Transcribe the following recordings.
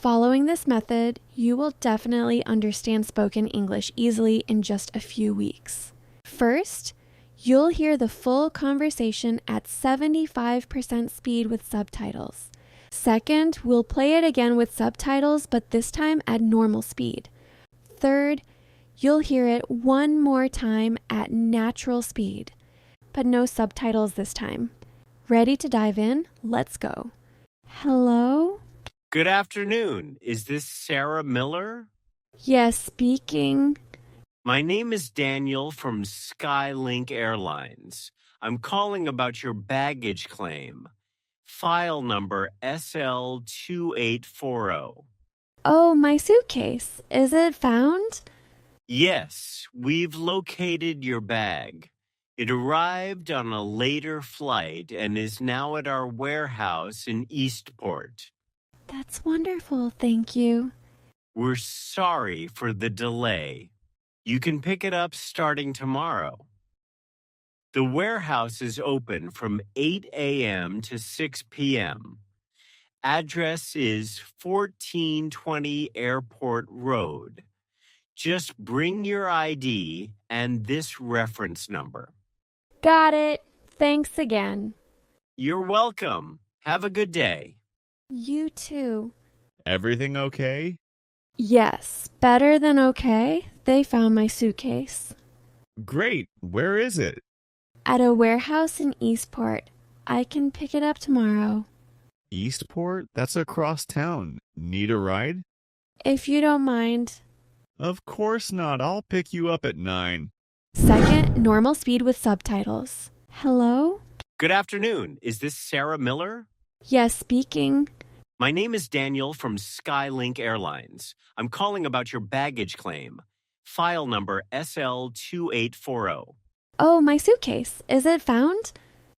Following this method, you will definitely understand spoken English easily in just a few weeks. First, you'll hear the full conversation at 75% speed with subtitles. Second, we'll play it again with subtitles, but this time at normal speed. Third, you'll hear it one more time at natural speed, but no subtitles this time. Ready to dive in? Let's go. Hello? Good afternoon. Is this Sarah Miller? Yes, speaking. My name is Daniel from Skylink Airlines. I'm calling about your baggage claim. File number SL2840. Oh, my suitcase. Is it found? Yes, we've located your bag. It arrived on a later flight and is now at our warehouse in Eastport. That's wonderful, thank you. We're sorry for the delay. You can pick it up starting tomorrow. The warehouse is open from 8 a.m. to 6 p.m. Address is 1420 Airport Road. Just bring your ID and this reference number. Got it. Thanks again. You're welcome. Have a good day. You too. Everything okay? Yes, better than okay. They found my suitcase. Great. Where is it? At a warehouse in Eastport. I can pick it up tomorrow. Eastport? That's across town. Need a ride? If you don't mind. Of course not. I'll pick you up at 9. Second, normal speed with subtitles. Hello? Good afternoon. Is this Sarah Miller? Yes, speaking. My name is Daniel from Skylink Airlines. I'm calling about your baggage claim. File number SL2840. Oh, my suitcase. Is it found?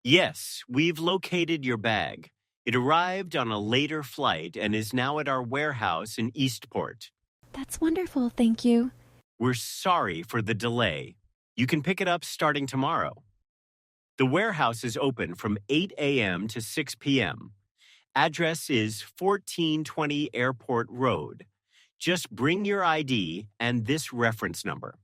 Yes, we've located your bag. It arrived on a later flight and is now at our warehouse in Eastport. That's wonderful, thank you. We're sorry for the delay. You can pick it up starting tomorrow. The warehouse is open from 8 a.m. to 6 p.m. Address is 1420 Airport Road. Just bring your ID and this reference number.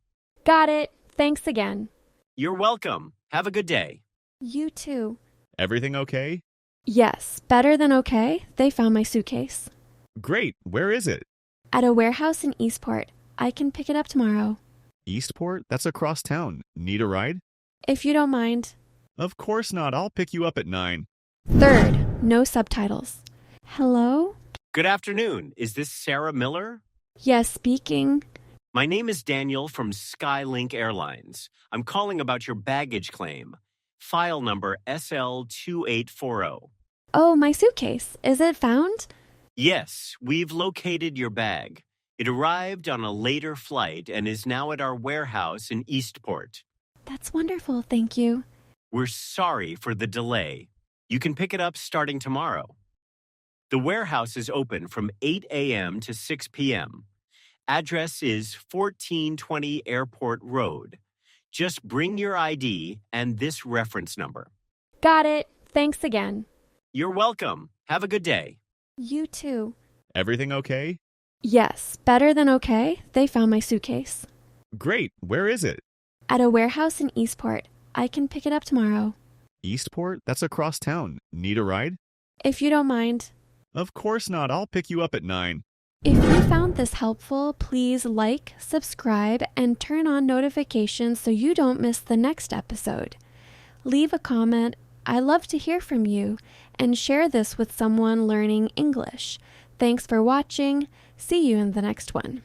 Got it. Thanks again. You're welcome. Have a good day. You too. Everything okay? Yes, better than okay. They found my suitcase. Great. Where is it? At a warehouse in Eastport. I can pick it up tomorrow. Eastport? That's across town. Need a ride? If you don't mind. Of course not. I'll pick you up at 9. Third, no subtitles. Hello? Good afternoon. Is this Sarah Miller? Yes, speaking. My name is Daniel from Skylink Airlines. I'm calling about your baggage claim. File number SL2840. Oh, my suitcase. Is it found? Yes, we've located your bag. It arrived on a later flight and is now at our warehouse in Eastport. That's wonderful, thank you. We're sorry for the delay. You can pick it up starting tomorrow. The warehouse is open from 8 a.m. to 6 p.m. Address is 1420 Airport Road. Just bring your ID and this reference number. Got it. Thanks again. You're welcome. Have a good day. You too. Everything okay? Yes, better than okay. They found my suitcase. Great. Where is it? At a warehouse in Eastport. I can pick it up tomorrow. Eastport? That's across town. Need a ride? If you don't mind. Of course not. I'll pick you up at 9. If you found this helpful, please like, subscribe, and turn on notifications so you don't miss the next episode. Leave a comment. I love to hear from you, and share this with someone learning English. Thanks for watching. See you in the next one.